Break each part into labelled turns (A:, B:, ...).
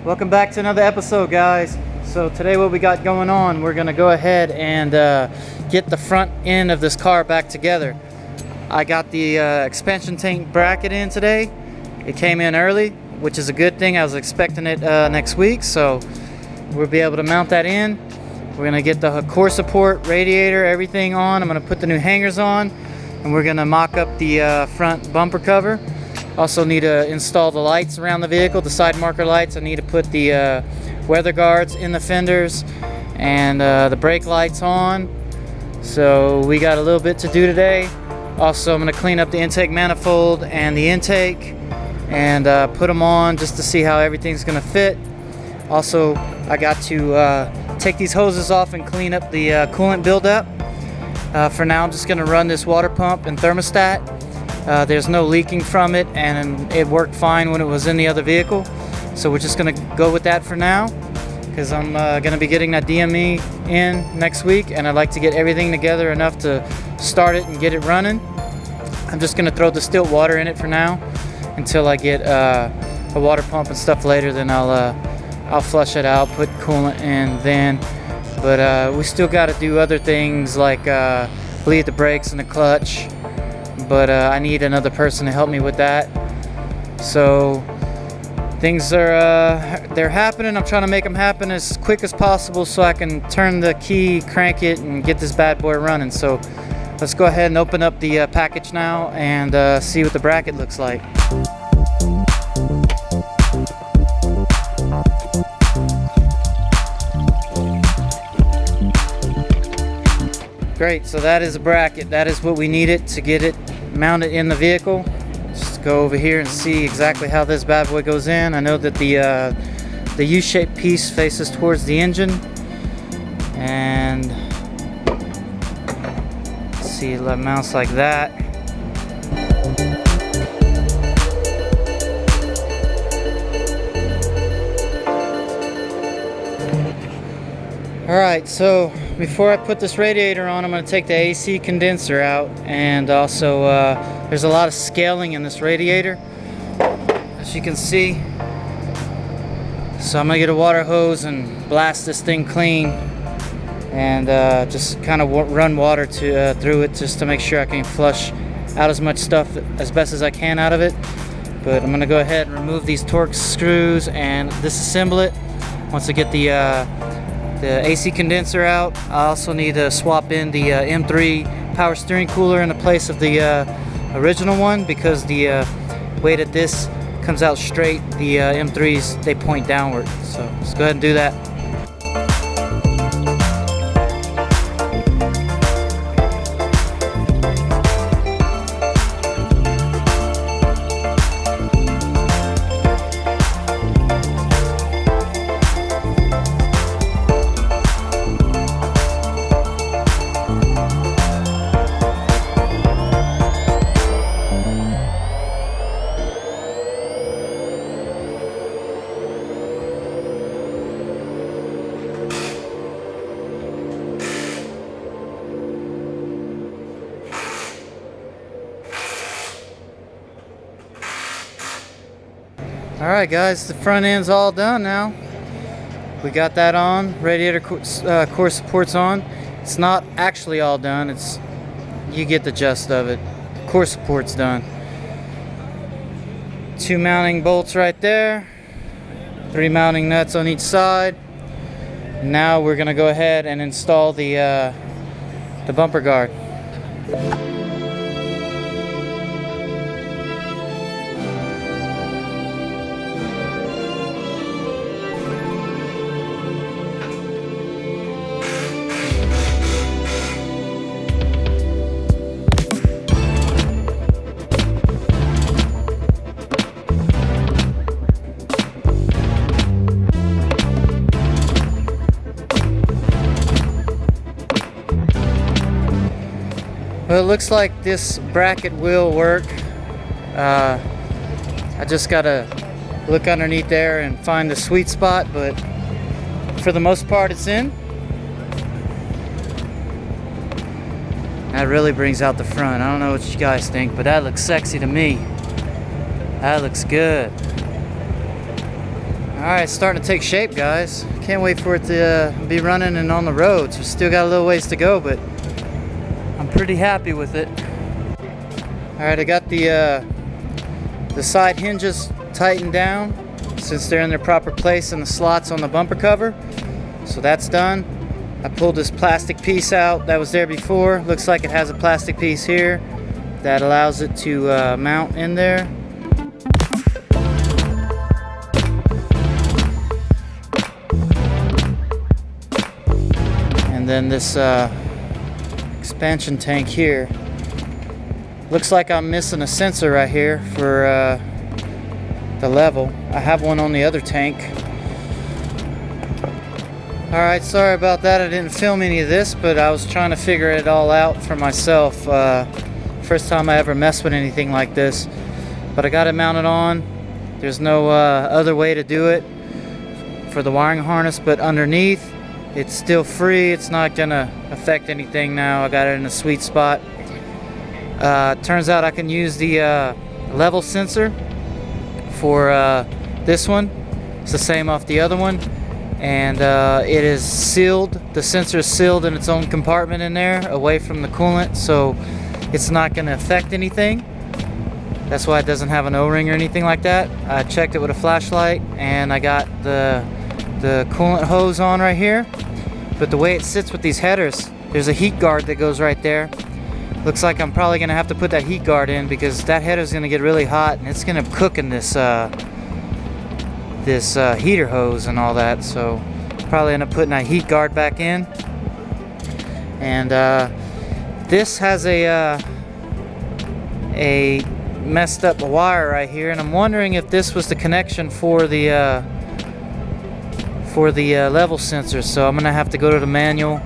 A: Welcome back to another episode, guys. So today what we got going on, we're gonna go ahead and get the front end of this car back together. I got the expansion tank bracket in today. It came in early, which is a good thing. I was expecting it next week, so we'll be able to mount that in. We're gonna get the core support, radiator, everything on. I'm gonna put the new hangers on, and we're gonna mock up the front bumper cover. Also need to install the lights around the vehicle, the side marker lights. I need to put the weather guards in the fenders and the brake lights on. So we got a little bit to do today. Also, I'm going to clean up the intake manifold and the intake and put them on just to see how everything's going to fit. Also, I got to take these hoses off and clean up the coolant buildup. For now, I'm just going to run this water pump and thermostat. There's no leaking from it, and it worked fine when it was in the other vehicle. So we're just going to go with that for now, because I'm going to be getting that DME in next week, and I'd like to get everything together enough to start it and get it running. I'm just going to throw the stilt water in it for now until I get a water pump and stuff later. Then I'll flush it out, put coolant in then. But we still got to do other things like bleed the brakes and the clutch. But I need another person to help me with that. So things are they're happening. I'm trying to make them happen as quick as possible so I can turn the key, crank it, and get this bad boy running. So let's go ahead and open up the package now and see what the bracket looks like. Great, so that is a bracket. That is what we needed to get it mounted in the vehicle. Just go over here and see exactly how this bad boy goes in. I know that the U-shaped piece faces towards the engine, and let's see, it mounts like that. Alright, so before I put this radiator on, I'm going to take the AC condenser out, and also there's a lot of scaling in this radiator, as you can see. So I'm going to get a water hose and blast this thing clean, and just kind of run water through it just to make sure I can flush out as much stuff as best as I can out of it. But I'm going to go ahead and remove these Torx screws and disassemble it once I get the AC condenser out. I also need to swap in the M3 power steering cooler in the place of the original one, because the way that this comes out straight, the M3s, they point downward. So let's go ahead and do that. Alright guys, the front end's all done now. We got that on, radiator core support's on. It's not actually all done, you get the gist of it. Core support's done. 2 mounting bolts right there, 3 mounting nuts on each side. Now we're gonna go ahead and install the bumper guard. Well, it looks like this bracket will work. I just gotta look underneath there and find the sweet spot, but for the most part it's in. That really brings out the front. I don't know what you guys think, but that looks sexy to me. That looks good. Alright, starting to take shape, guys. Can't wait for it to be running and on the roads. We still got a little ways to go, but I'm pretty happy with it. Alright, I got the side hinges tightened down since they're in their proper place in the slots on the bumper cover. So that's done. I pulled this plastic piece out that was there before. Looks like it has a plastic piece here that allows it to mount in there. And then this expansion tank here. Looks like I'm missing a sensor right here for the level. I have one on the other tank. Alright, sorry about that. I didn't film any of this, but I was trying to figure it all out for myself. First time I ever messed with anything like this. But I got it mounted on. There's no other way to do it for the wiring harness, but underneath it's still free. It's not gonna affect anything now. I got it in a sweet spot. Turns out I can use the level sensor for this one. It's the same off the other one, and it is sealed. The sensor is sealed in its own compartment in there away from the coolant, so it's not going to affect anything. That's why it doesn't have an O-ring or anything like that. I checked it with a flashlight, and I got the coolant hose on right here. But the way it sits with these headers, there's a heat guard that goes right there. Looks like I'm probably going to have to put that heat guard in because that header is going to get really hot and it's going to cook in this heater hose and all that. So probably end up putting that heat guard back in. And this has a messed up wire right here, and I'm wondering if this was the connection for the level sensor. So I'm going to have to go to the manual,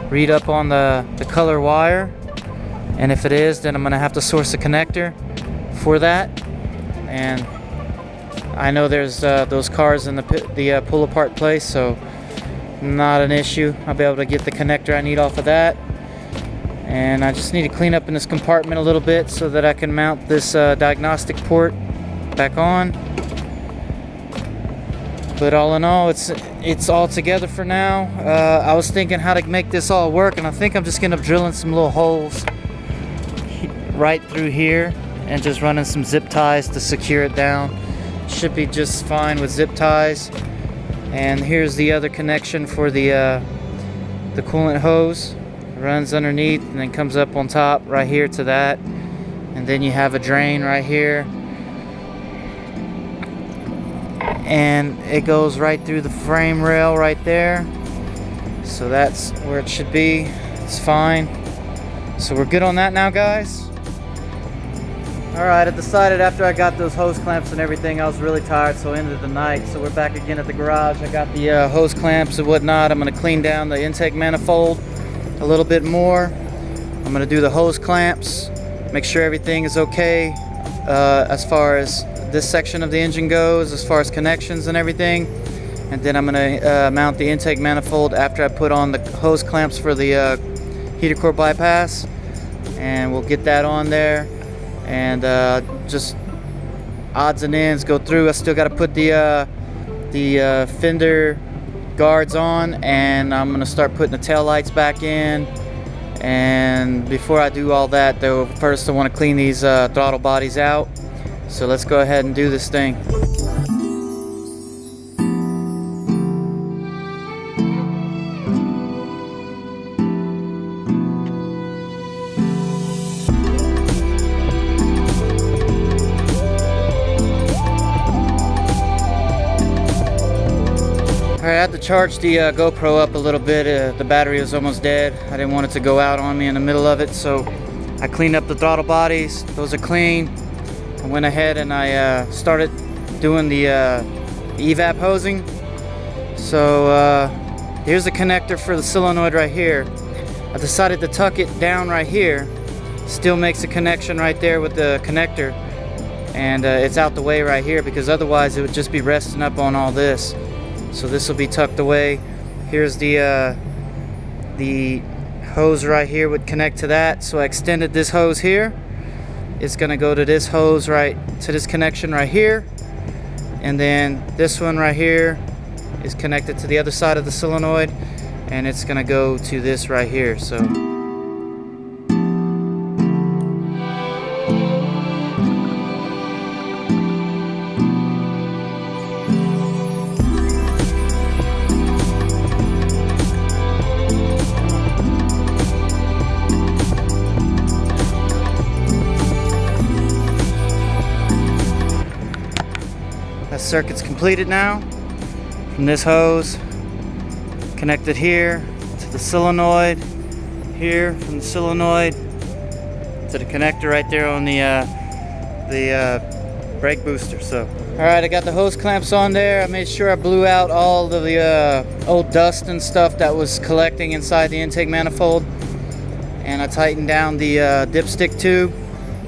A: read up on the color wire. And if it is, then I'm going to have to source a connector for that. And I know there's those cars in the pull-apart place, so not an issue. I'll be able to get the connector I need off of that. And I just need to clean up in this compartment a little bit so that I can mount this diagnostic port back on. But all in all, it's all together for now. I was thinking how to make this all work, and I think I'm just going to drilling some little holes right through here and just running some zip ties to secure it down. Should be just fine with zip ties. And here's the other connection for the coolant hose. It runs underneath and then comes up on top right here to that. And then you have a drain right here. And it goes right through the frame rail right there. So that's where it should be. It's fine. So we're good on that now, guys. Alright, I decided after I got those hose clamps and everything, I was really tired, so ended the night. So we're back again at the garage. I got the hose clamps and whatnot. I'm going to clean down the intake manifold a little bit more. I'm going to do the hose clamps, make sure everything is okay as far as this section of the engine goes, as far as connections and everything. And then I'm going to mount the intake manifold after I put on the hose clamps for the heater core bypass. And we'll get that on there. And just odds and ends go through. I still got to put the fender guards on, and I'm gonna start putting the tail lights back in. And before I do all that, though, first I want to clean these throttle bodies out. So let's go ahead and do this thing. Alright, I had to charge the GoPro up a little bit. The battery was almost dead. I didn't want it to go out on me in the middle of it, so I cleaned up the throttle bodies. Those are clean. I went ahead and I started doing the evap hosing. So here's the connector for the solenoid right here. I decided to tuck it down right here. Still makes a connection right there with the connector. And it's out the way right here because otherwise it would just be resting up on all this. So this will be tucked away. Here's the hose right here would connect to that. So I extended this hose here. It's gonna go to this hose right to this connection right here. and then this one right here is connected to the other side of the solenoid, and it's gonna go to this right here. So that circuit's completed now. From this hose connected here to the solenoid, here from the solenoid to the connector right there on the brake booster. So all right, I got the hose clamps on there. I made sure I blew out all of the old dust and stuff that was collecting inside the intake manifold, and I tightened down the dipstick tube.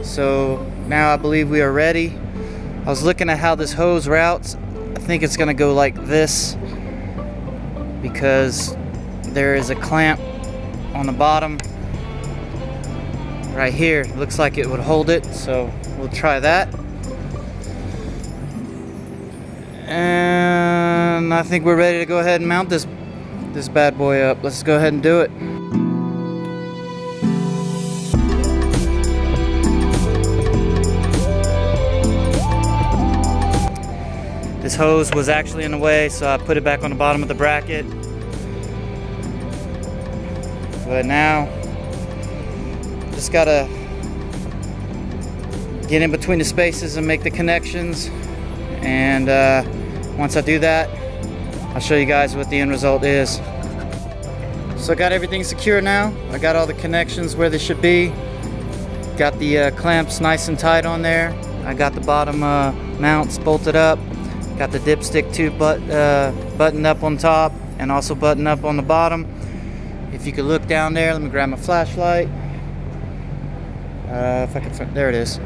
A: So now I believe we are ready. I was looking at how this hose routes. I think it's gonna go like this because there is a clamp on the bottom right here. Looks like it would hold it, so we'll try that. And I think we're ready to go ahead and mount this bad boy up. Let's go ahead and do it. This hose was actually in the way, so I put it back on the bottom of the bracket. But now, just gotta get in between the spaces and make the connections. And once I do that, I'll show you guys what the end result is. So I got everything secure now. I got all the connections where they should be. Got the clamps nice and tight on there. I got the bottom mounts bolted up. Got the dipstick tube buttoned up on top and also buttoned up on the bottom. If you could look down there, let me grab my flashlight. If I can, there it is.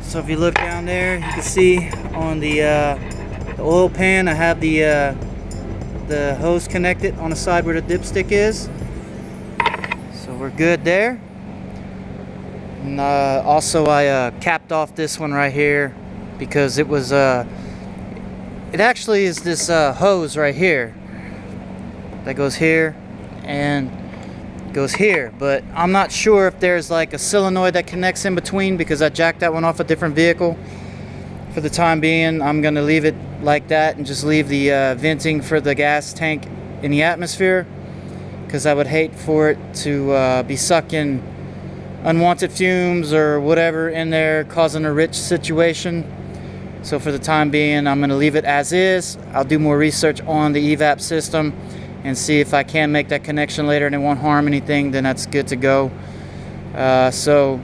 A: So if you look down there, you can see on the oil pan, I have the hose connected on the side where the dipstick is. So we're good there. And also I capped off this one right here, because it was it actually is this hose right here that goes here and goes here, but I'm not sure if there's like a solenoid that connects in between, because I jacked that one off a different vehicle. For the time being, I'm gonna leave it like that and just leave the venting for the gas tank in the atmosphere, because I would hate for it to be sucking unwanted fumes or whatever in there, causing a rich situation. So for the time being, I'm gonna leave it as is. I'll do more research on the evap system and see if I can make that connection later and it won't harm anything, then that's good to go. So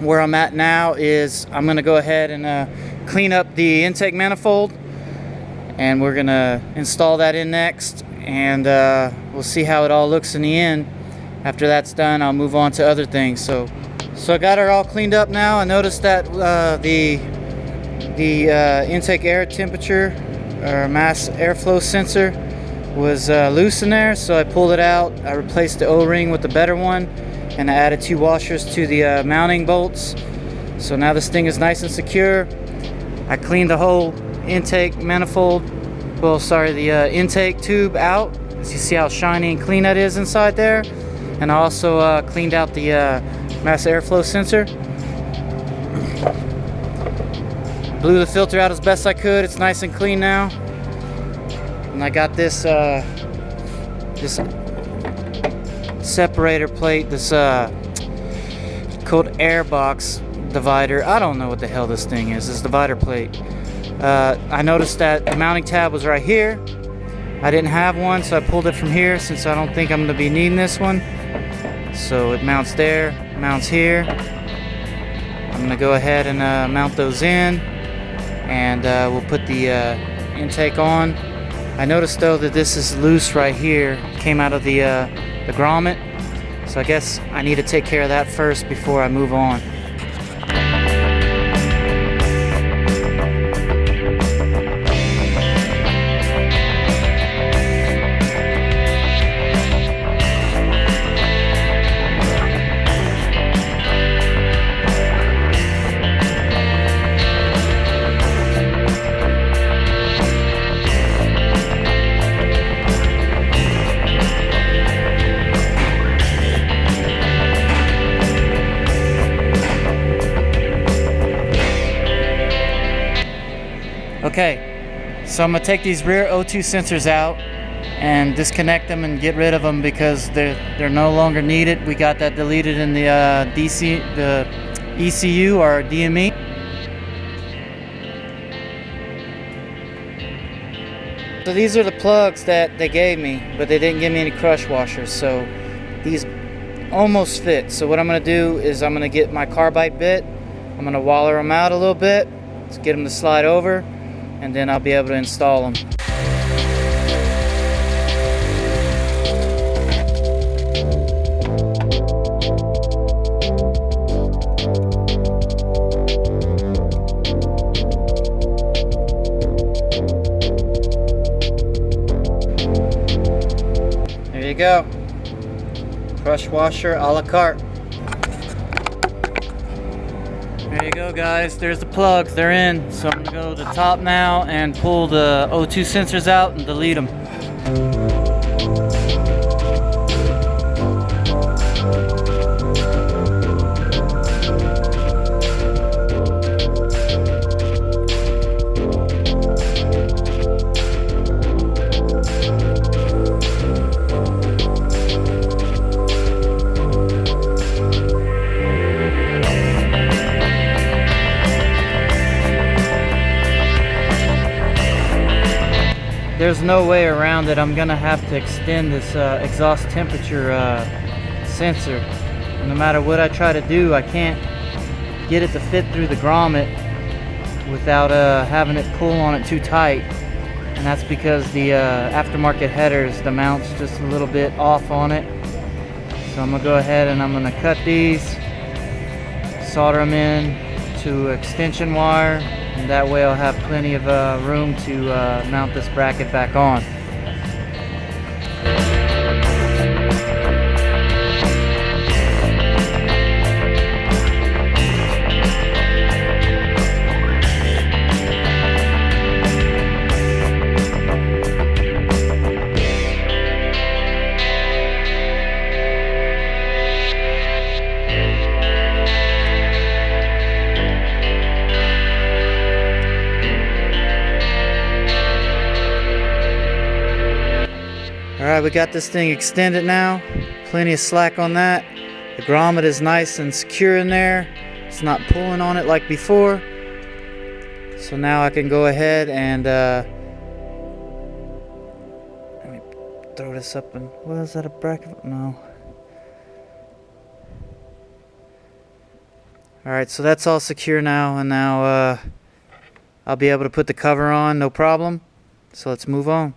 A: where I'm at now is I'm gonna go ahead and clean up the intake manifold, and we're gonna install that in next, and we'll see how it all looks in the end. After that's done, I'll move on to other things. So I got her all cleaned up now. I noticed that the intake air temperature or mass airflow sensor was loose in there, so I pulled it out. I replaced the O-ring with the better one, and I added 2 washers to the mounting bolts. So now this thing is nice and secure. I cleaned the whole intake manifold, the intake tube out. As you see how shiny and clean that is inside there. And I also cleaned out the mass airflow sensor. Blew the filter out as best I could. It's nice and clean now. And I got this this separator plate, this called air box divider. I don't know what the hell this thing is. This divider plate. I noticed that the mounting tab was right here. I didn't have one, so I pulled it from here since I don't think I'm going to be needing this one. So it mounts there, mounts here. I'm going to go ahead and mount those in, and we'll put the intake on. I noticed though that this is loose right here. It came out of the grommet. So I guess I need to take care of that first before I move on. Okay, so I'm gonna take these rear O2 sensors out and disconnect them and get rid of them because they're no longer needed. We got that deleted in the the ECU or DME. So these are the plugs that they gave me, but they didn't give me any crush washers, so these almost fit. So what I'm going to do is I'm going to get my carbide bit, I'm going to waller them out a little bit, let's get them to slide over, and then I'll be able to install them. There you go. Crush washer a la carte. There you go, guys. There's the plugs. They're in. So I'm going to go to the top now and pull the O2 sensors out and delete them. There's no way around it. I'm gonna have to extend this exhaust temperature sensor. And no matter what I try to do, I can't get it to fit through the grommet without having it pull on it too tight. And that's because the aftermarket headers, the mount's just a little bit off on it. So I'm gonna go ahead and I'm gonna cut these, solder them in to extension wire, and that way I'll have plenty of room to mount this bracket back on. Alright, we got this thing extended now. Plenty of slack on that. The grommet is nice and secure in there. It's not pulling on it like before. So now I can go ahead and let me throw this up and was that a bracket? No. Alright, so that's all secure now, and now I'll be able to put the cover on, no problem. So let's move on.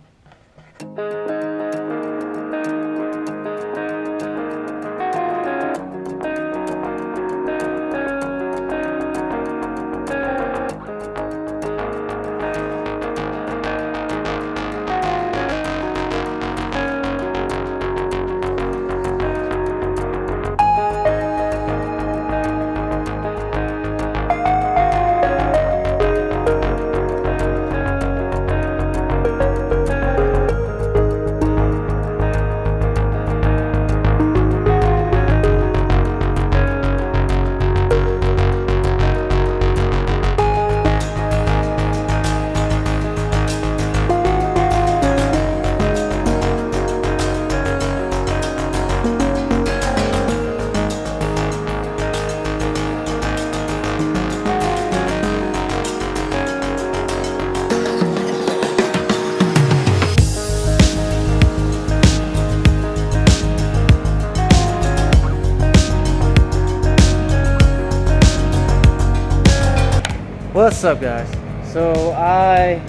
A: What's up, guys? So I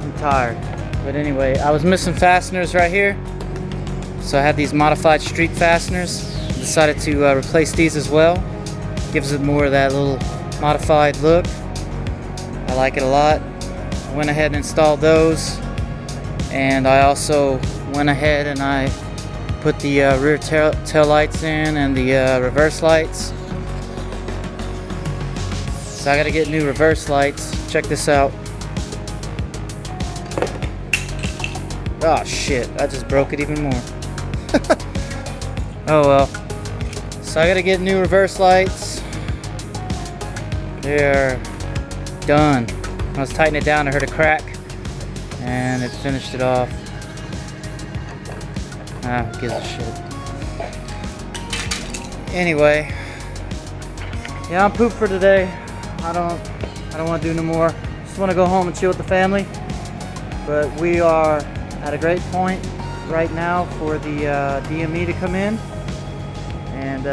A: am tired, but anyway, I was missing fasteners right here, so I had these modified street fasteners. Decided to replace these as well. Gives it more of that little modified look. I like it a lot. I went ahead and installed those, and I also went ahead and I put the rear tail lights in and the reverse lights. So I gotta get new reverse lights. Check this out. Oh shit, I just broke it even more. Oh well. So I gotta get new reverse lights. They're done. I was tightening it down, I heard a crack, and it finished it off. Who gives a shit. Anyway, yeah, I'm pooped for today. I don't want to do no more. Just want to go home and chill with the family. But we are at a great point right now for the DME to come in. And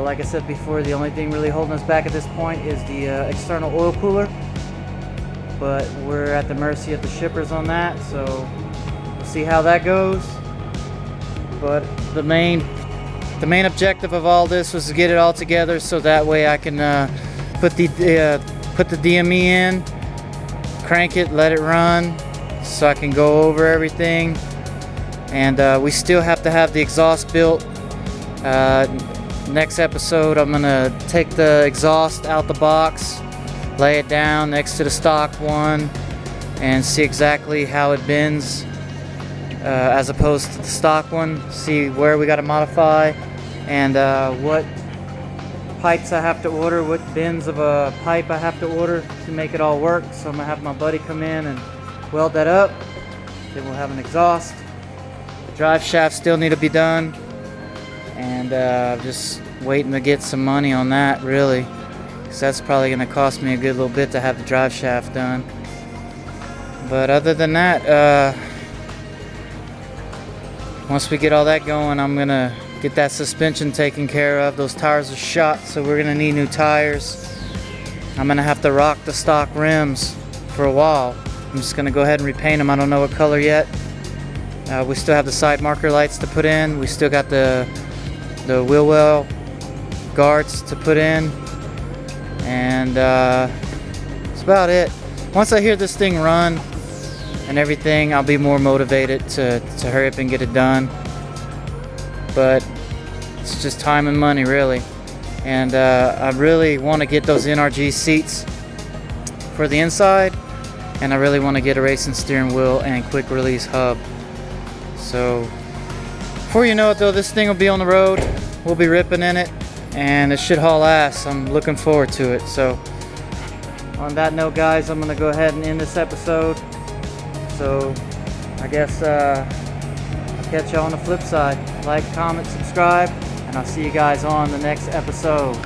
A: like I said before, the only thing really holding us back at this point is the external oil cooler. But we're at the mercy of the shippers on that, so we'll see how that goes. But the main objective of all this was to get it all together, so that way I can put the DME in, crank it, let it run, so I can go over everything. And we still have to have the exhaust built. Next episode, I'm gonna take the exhaust out the box, lay it down next to the stock one, and see exactly how it bends as opposed to the stock one. See where we got to modify, and what pipes I have to order, what bends of a pipe I have to order to make it all work. So I'm gonna have my buddy come in and weld that up. Then we'll have an exhaust. The drive shaft still need to be done, and just waiting to get some money on that, really, because that's probably going to cost me a good little bit to have the drive shaft done. But other than that, once we get all that going, I'm going to get that suspension taken care of. Those tires are shot, so we're going to need new tires. I'm going to have to rock the stock rims for a while. I'm just going to go ahead and repaint them. I don't know what color yet. We still have the side marker lights to put in. We still got the wheel well guards to put in. And that's about it. Once I hear this thing run and everything, I'll be more motivated to hurry up and get it done. But it's just time and money, really. And I really want to get those NRG seats for the inside, and I really want to get a racing steering wheel and quick release hub. So before you know it though, this thing will be on the road. We'll be ripping in it, and it should haul ass. I'm looking forward to it. So on that note, guys, I'm gonna go ahead and end this episode. So I guess I'll catch you on the flip side. Like, comment, subscribe, and I'll see you guys on the next episode.